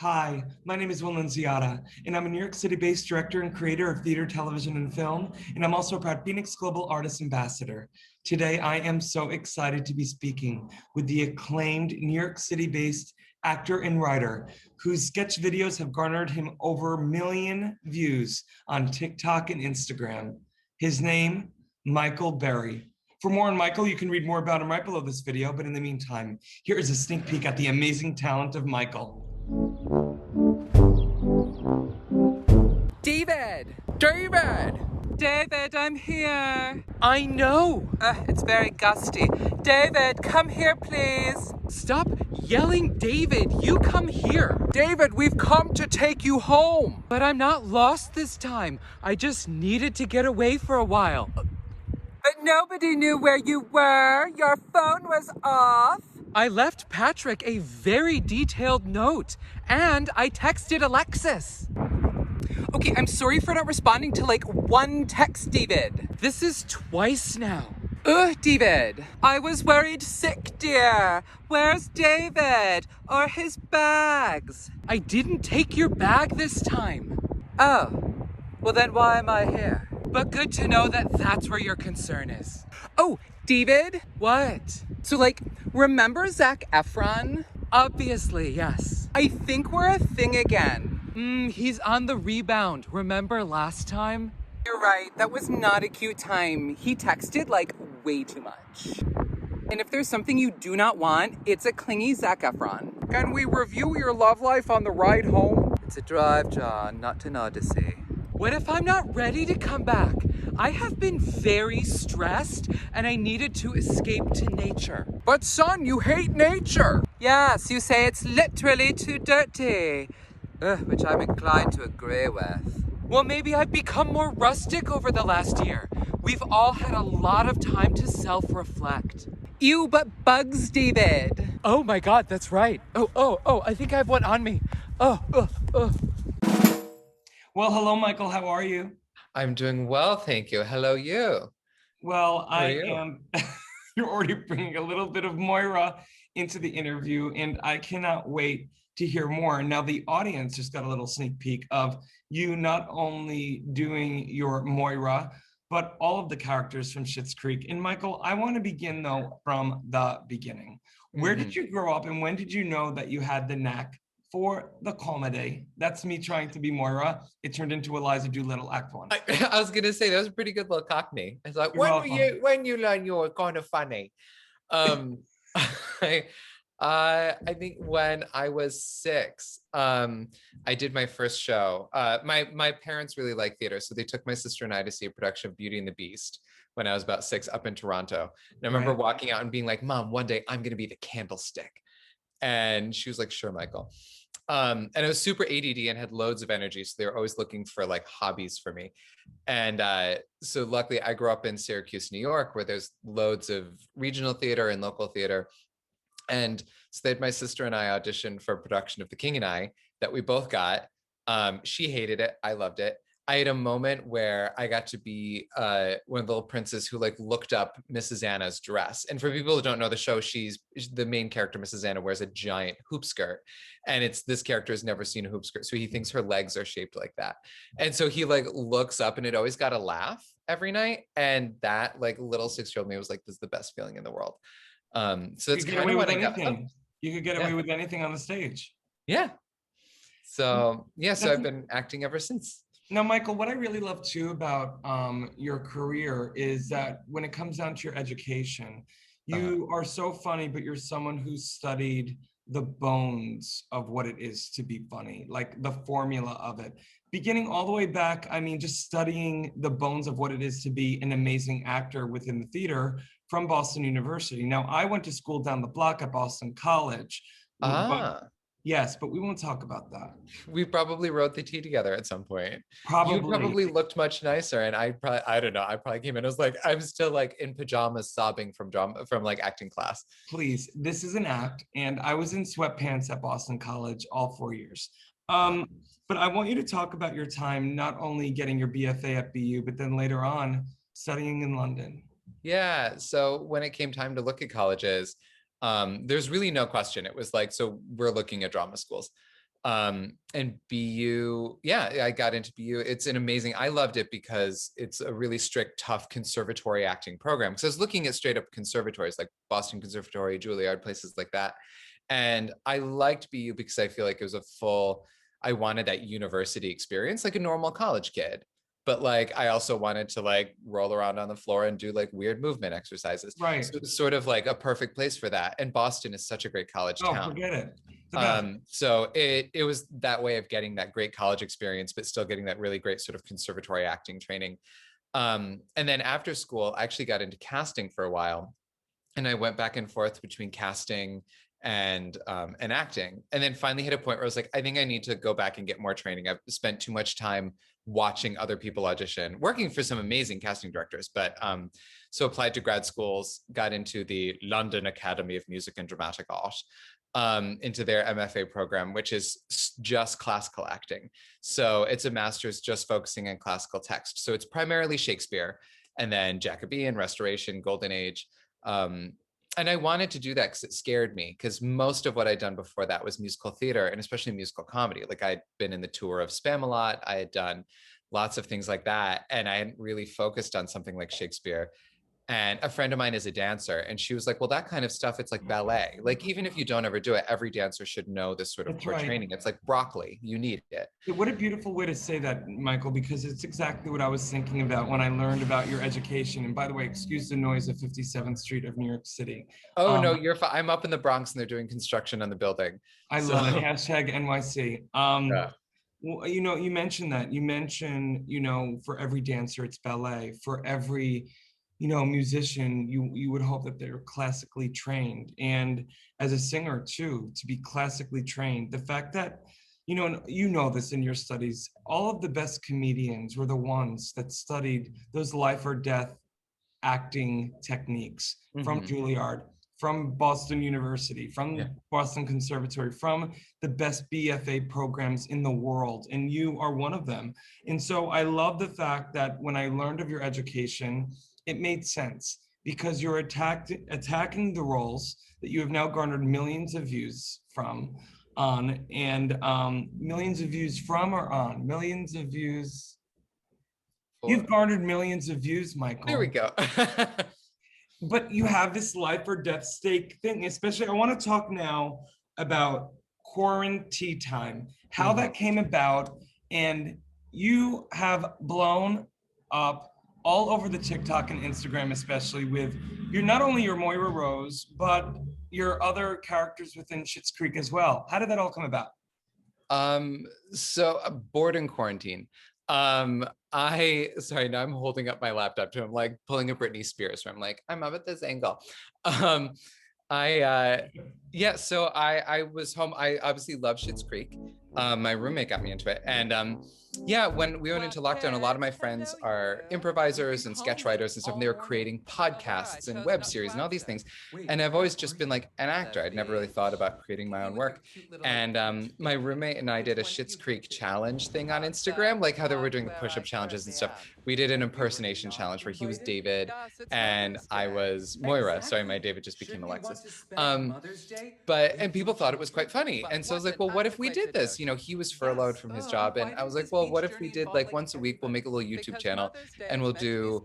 Hi, my name is Nunziata, and I'm a New York City-based director and creator of theater, television, and film, and I'm also a proud FENIX Global Artist Ambassador. Today, I am so excited to be speaking with the acclaimed New York City-based actor and writer whose sketch videos have garnered him over a million views on TikTok and Instagram. His name, Michael Berry. For more on Michael, you can read more about him right below this video, but in the meantime, here is a sneak peek at the amazing talent of Michael. David! David! David, I'm here. I know. It's very gusty. David, come here, please. Stop yelling, David. You come here. David, we've come to take you home. But I'm not lost this time. I just needed to get away for a while. But nobody knew where you were. Your phone was off. I left Patrick a very detailed note, and I texted Alexis. Okay, I'm sorry for not responding to like one text, David. This is twice now. Ugh, David. I was worried sick, dear. Where's David? Or his bags? I didn't take your bag this time. Oh, well then why am I here? But good to know that that's where your concern is. Oh, David? What? So like, remember Zac Efron? Obviously, yes. I think we're a thing again. He's on the rebound. Remember last time? You're right, that was not a cute time. He texted like way too much. And if there's something you do not want, it's a clingy Zac Efron. Can we review your love life on the ride home? It's a drive, John, not an odyssey. What if I'm not ready to come back? I have been very stressed and I needed to escape to nature. But son, you hate nature. Yes, you say it's literally too dirty. Which I'm inclined to agree with. Well, maybe I've become more rustic over the last year. We've all had a lot of time to self-reflect. Ew, but bugs, David. Oh my God, that's right. Oh, I think I have one on me. Oh. Well, hello, Michael. How are you? I'm doing well, thank you. Hello, you. Well, How are I you? am. You're already bringing a little bit of Moira into the interview, and I cannot wait to hear more. Now, the audience just got a little sneak peek of you not only doing your Moira, but all of the characters from Schitt's Creek. And Michael, I want to begin though from the beginning. Where did you grow up, and when did you know that you had the knack for the comedy? That's me trying to be Moira. It turned into Eliza Doolittle Act One. I was gonna say that was a pretty good little Cockney. It's like, You're welcome. when you learn you were kind of funny? I I think when I was 6, I did my first show. My parents really like theater, so they took my sister and I to see a production of Beauty and the Beast when I was about 6 up in Toronto. And I remember walking out and being like, Mom, one day I'm gonna be the candlestick. And she was like, sure, Michael. And I was super ADD and had loads of energy. So they were always looking for like hobbies for me. And so luckily I grew up in Syracuse, New York, where there's loads of regional theater and local theater. And so they had my sister and I auditioned for a production of The King and I that we both got. She hated it. I loved it. I had a moment where I got to be one of the little princes who like looked up Mrs. Anna's dress. And for people who don't know the show, she's the main character, Mrs. Anna, wears a giant hoop skirt. And it's this character has never seen a hoop skirt. So he thinks her legs are shaped like that. And so he like looks up and it always got a laugh every night. And that like little 6-year-old me was like, this is the best feeling in the world. So that's kind of what I got. You could get away with anything on the stage. Yeah. So I've been acting ever since. Now, Michael, what I really love too about your career is that when it comes down to your education, you are so funny, but you're someone who's studied the bones of what it is to be funny, like the formula of it. Beginning all the way back, I mean, just studying the bones of what it is to be an amazing actor within the theater from Boston University. Now, I went to school down the block at Boston College. Yes, but we won't talk about that. We probably wrote the tea together at some point. Probably. You probably looked much nicer, and I don't know. I probably came in. I was like, I'm still like in pajamas, sobbing from like acting class. Please, this is an act, and I was in sweatpants at Boston College all 4 years. But I want you to talk about your time, not only getting your BFA at BU, but then later on studying in London. Yeah. So when it came time to look at colleges, there's really no question. It was like, so we're looking at drama schools. And BU, yeah, I got into BU. It's an amazing, I loved it because it's a really strict, tough conservatory acting program. Because I was looking at straight up conservatories like Boston Conservatory, Juilliard, places like that. And I liked BU because I feel like it was a full, I wanted that university experience like a normal college kid. But like, I also wanted to like roll around on the floor and do like weird movement exercises. Right. So it's sort of like a perfect place for that. And Boston is such a great college Oh, town. forget it. The best. So it was that way of getting that great college experience, but still getting that really great sort of conservatory acting training. And then after school, I actually got into casting for a while, and I went back and forth between casting and acting, and then finally hit a point where I was like, I think I need to go back and get more training. I've spent too much time watching other people audition, working for some amazing casting directors, but so applied to grad schools, got into the London Academy of Music and Dramatic Art, into their MFA program, which is just classical acting. So it's a master's just focusing on classical text. So it's primarily Shakespeare, and then Jacobean, Restoration, Golden Age. And I wanted to do that because it scared me, because most of what I'd done before that was musical theater, and especially musical comedy. Like I'd been in the tour of Spamalot, I had done lots of things like that, and I hadn't really focused on something like Shakespeare. And a friend of mine is a dancer, and she was like, well, that kind of stuff, it's like ballet. Like, even if you don't ever do it, every dancer should know this sort of That's core right. training. It's like broccoli, you need it. What a beautiful way to say that, Michael, because it's exactly what I was thinking about when I learned about your education. And by the way, excuse the noise of 57th Street of New York City. Oh, no, you're fine. I'm up in the Bronx and they're doing construction on the building. I love it. Hashtag NYC. Yeah. Well, you know, you mentioned that. You mentioned, you know, for every dancer, it's ballet. For every, you know, musician, you would hope that they're classically trained. And as a singer too, to be classically trained, the fact that, you know this in your studies, all of the best comedians were the ones that studied those life or death acting techniques from Juilliard, from Boston University, from Boston Conservatory, from the best BFA programs in the world, and you are one of them. And so I love the fact that when I learned of your education, it made sense, because you're attacking the roles that you have now garnered millions of views from on, and millions of views from or on, millions of views. You've garnered millions of views, Michael. There we go. But you have this life or death stake thing, especially I want to talk now about quarantine time, how that came about, and you have blown up all over the TikTok and Instagram, especially with not only your Moira Rose, but your other characters within Schitt's Creek as well. How did that all come about? So bored in quarantine. Sorry, now I'm holding up my laptop too. I'm like pulling a Britney Spears, where I'm like, I'm up at this angle. So I was home. I obviously love Schitt's Creek. My roommate got me into it. And when we went into lockdown, a lot of my friends are improvisers and sketch writers and stuff, and they were creating podcasts and web series and all these things. And I've always just been like an actor. I'd never really thought about creating my own work. And my roommate and I did a Schitt's Creek challenge thing on Instagram, like how they were doing the push-up challenges and stuff. We did an impersonation challenge where he was David and I was Moira. Sorry, my David just became Alexis. And people thought it was quite funny. And so I was like, well, what if we did this? You know, he was furloughed from his job, and I was like, well, what if we did like once a week, we'll make a little YouTube channel, and we'll do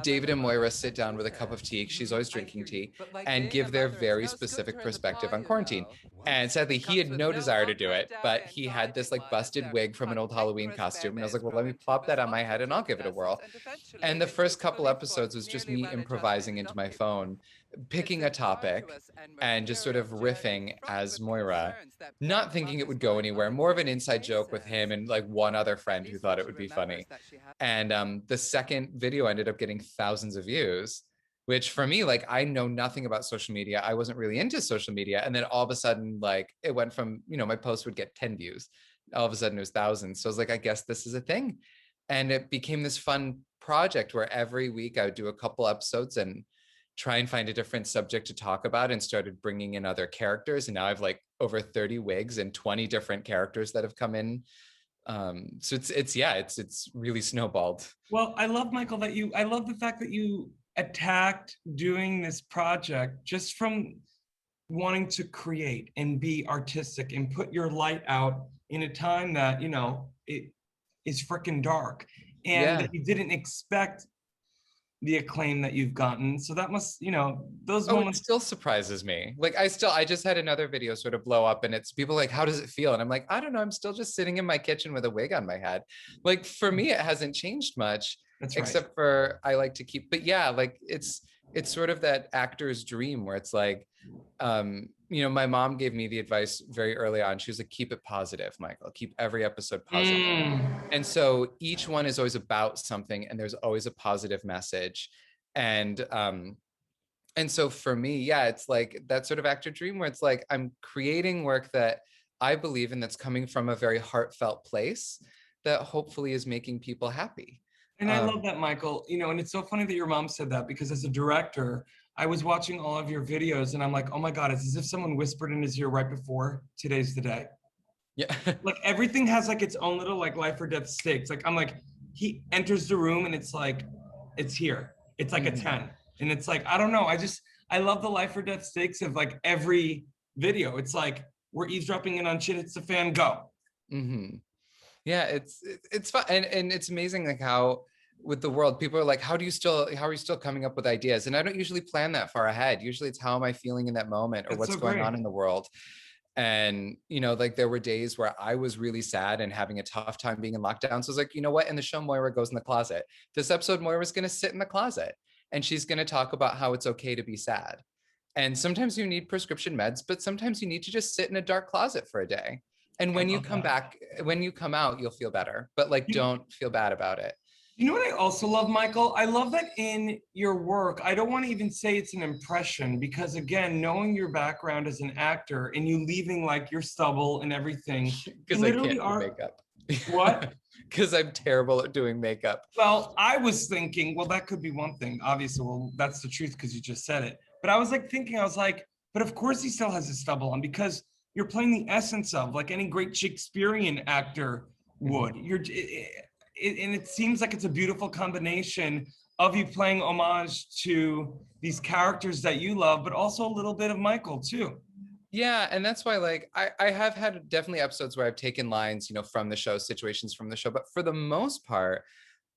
David and Moira sit down with a cup of tea, she's always drinking tea, and give their very specific perspective on quarantine. And sadly, he had no desire to do it, but he had this like busted wig from an old Halloween costume, and I was like, well, let me plop that on my head and I'll give it a whirl. And the first couple episodes was just me improvising into my phone, picking a topic and just sort of riffing as Moira, not thinking it would go anywhere, more of an inside joke with him and like one other friend who thought it would be funny. And the second video ended up getting thousands of views, which for me, like, I know nothing about social media. I wasn't really into social media. And then all of a sudden, like, it went from, you know, my post would get 10 views. All of a sudden it was thousands. So I was like, I guess this is a thing. And it became this fun project where every week I would do a couple episodes and try and find a different subject to talk about, and started bringing in other characters. And now I've like over 30 wigs and 20 different characters that have come in. So it's really snowballed. Well, I love, Michael, I love the fact that you attacked doing this project just from wanting to create and be artistic and put your light out in a time that, it is freaking dark, and Yeah. that you didn't expect the acclaim that you've gotten. So that must, those Oh, it moments. still surprises me. Like I just had another video sort of blow up and it's people like, how does it feel? And I'm like, I don't know. I'm still just sitting in my kitchen with a wig on my head. Like for me, it hasn't changed much. That's right. Except for I like to keep, but yeah, like it's sort of that actor's dream where it's like, my mom gave me the advice very early on. She was like, keep it positive, Michael, keep every episode positive. And so each one is always about something and there's always a positive message. And so for me, yeah, it's like that sort of actor dream where it's like I'm creating work that I believe in that's coming from a very heartfelt place that hopefully is making people happy. And I love that, Michael. And it's so funny that your mom said that, because as a director, I was watching all of your videos and I'm like, oh my God, it's as if someone whispered in his ear right before today's the day. Yeah. Like everything has like its own little like life or death stakes. Like I'm like, he enters the room and it's like, it's here. It's like a 10. And it's like, I don't know. I love the life or death stakes of like every video. It's like, we're eavesdropping in on shit. It's the fan, go. Yeah, it's fun. And it's amazing like how with the world, people are like, how are you still coming up with ideas? And I don't usually plan that far ahead. Usually it's how am I feeling in that moment or That's what's so going great. on in the world. And, like there were days where I was really sad and having a tough time being in lockdown. So I was like, you know what? In the show, Moira goes in the closet. This episode, Moira's going to sit in the closet and she's going to talk about how it's okay to be sad. And sometimes you need prescription meds, but sometimes you need to just sit in a dark closet for a day. And when you come back, when you come out, you'll feel better, but like, don't feel bad about it. You know what I also love, Michael? I love that in your work, I don't want to even say it's an impression, because again, knowing your background as an actor and you leaving like your stubble and everything. Because I can't do makeup. What? Because I'm terrible at doing makeup. Well, I was thinking, well, that could be one thing. Obviously, well, that's the truth because you just said it. But I was like thinking, I was like, but of course he still has his stubble on, because you're playing the essence of like any great Shakespearean actor would. And it seems like it's a beautiful combination of you playing homage to these characters that you love, but also a little bit of Michael too. Yeah, and that's why like I have had definitely episodes where I've taken lines, from the show, situations from the show, but for the most part,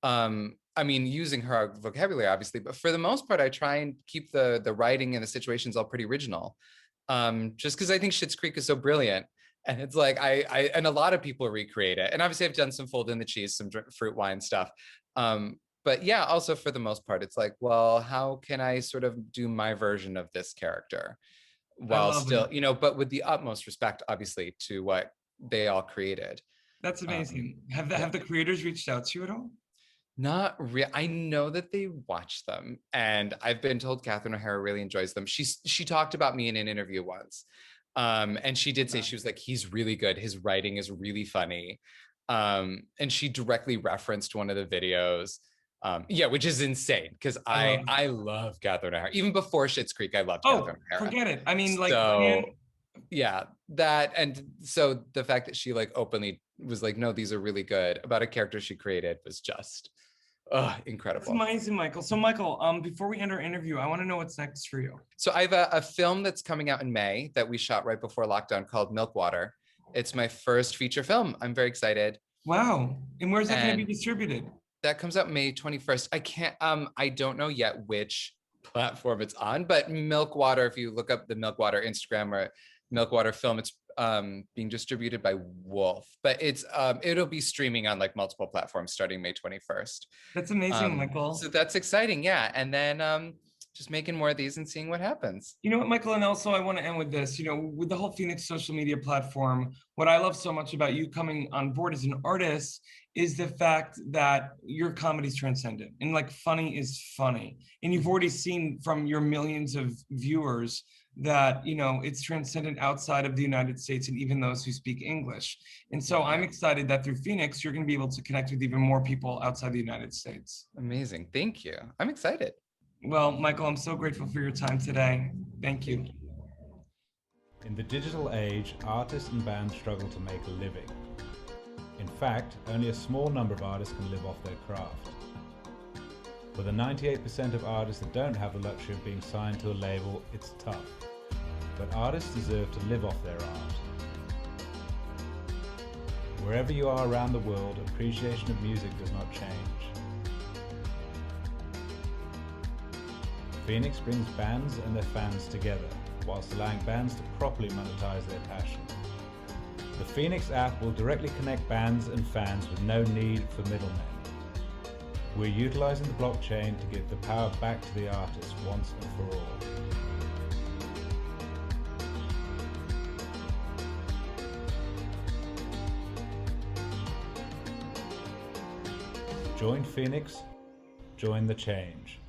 I mean, using her vocabulary, obviously, but for the most part, I try and keep the writing and the situations all pretty original. Just because I think Schitt's Creek is so brilliant. And it's like, I and a lot of people recreate it. And obviously I've done some fold in the cheese, some fruit wine stuff. But yeah, also for the most part, it's like, well, how can I sort of do my version of this character while still, but with the utmost respect, obviously, to what they all created. That's amazing. Have the creators reached out to you at all? Not really. I know that they watch them, and I've been told Catherine O'Hara really enjoys them. She talked about me in an interview once, and she did say, she was like, he's really good. His writing is really funny, and she directly referenced one of the videos. Yeah, which is insane because I love Catherine O'Hara. Even before Schitt's Creek, I loved Catherine O'Hara. Forget it. I mean, like, yeah, that, and so the fact that she like openly was like, no, these are really good, about a character she created was just incredible. It's amazing, Michael. So Michael, before we end our interview, I want to know what's next for you. So I have a film that's coming out in May that we shot right before lockdown called Milkwater. It's my first feature film. I'm very excited. Wow. And where's that going to be distributed? That comes out May 21st. I don't know yet which platform it's on, but Milkwater, if you look up the Milkwater Instagram or Milkwater film, it's being distributed by Wolf, but it'll be streaming on like multiple platforms starting May 21st. That's amazing, Michael. So that's exciting. Yeah. And then just making more of these and seeing what happens. You know what, Michael, and also I want to end with this, with the whole FENIX social media platform, what I love so much about you coming on board as an artist is the fact that your comedy is transcendent and like funny is funny. And you've already seen from your millions of viewers that, it's transcendent outside of the United States and even those who speak English. And so I'm excited that through FENIX, you're going to be able to connect with even more people outside the United States. Amazing. Thank you. I'm excited. Well, Michael, I'm so grateful for your time today. Thank you. In the digital age, artists and bands struggle to make a living. In fact, only a small number of artists can live off their craft. For the 98% of artists that don't have the luxury of being signed to a label, it's tough. but artists deserve to live off their art. Wherever you are around the world, appreciation of music does not change. FENIX brings bands and their fans together, whilst allowing bands to properly monetize their passion. The FENIX app will directly connect bands and fans with no need for middlemen. We're utilizing the blockchain to give the power back to the artist once and for all. Join FENIX, join the change.